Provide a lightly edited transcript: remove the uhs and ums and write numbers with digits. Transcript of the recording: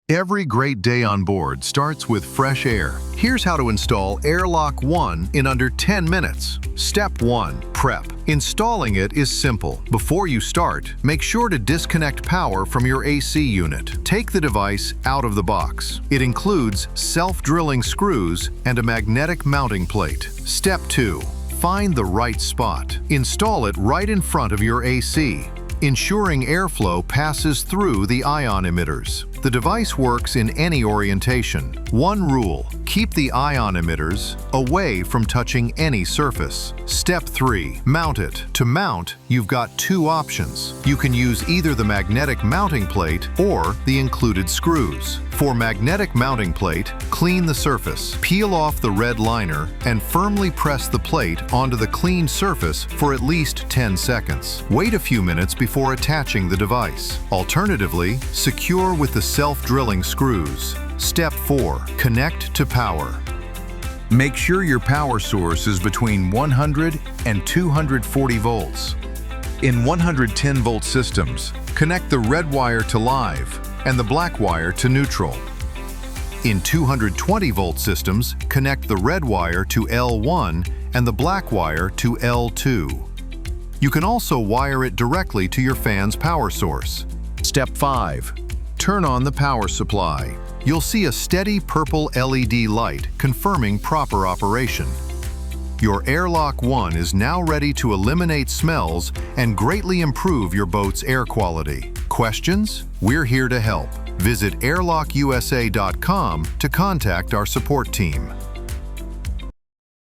Every great day on board starts with fresh air. Here's how to install AIRLOCK One in under 10 minutes. Step 1. Prep. Installing it is simple. Before you start, make sure to disconnect power from your AC unit. Take the device out of the box. It includes self-drilling screws and a magnetic mounting plate. Step 2. Find the right spot. Install it right in front of your AC, ensuring airflow passes through the ion emitters. The device works in any orientation. One rule: keep the ion emitters away from touching any surface. Step 3. Mount it. To mount, you've got two options. You can use either the magnetic mounting plate or the included screws. For magnetic mounting plate, clean the surface. Peel off the red liner and firmly press the plate onto the cleaned surface for at least 10 seconds. Wait a few minutes before attaching the device. Alternatively, secure with the self-drilling screws. Step 4. Connect to power. Make sure your power source is between 100 and 240 volts. In 110-volt systems, connect the red wire to live and the black wire to neutral. In 220-volt systems, connect the red wire to L1 and the black wire to L2. You can also wire it directly to your fan's power source. Step 5. Turn on the power supply. You'll see a steady purple LED light confirming proper operation. Your AIRLOCK One is now ready to eliminate smells and greatly improve your boat's air quality. Questions? We're here to help. Visit airlockusa.com to contact our support team.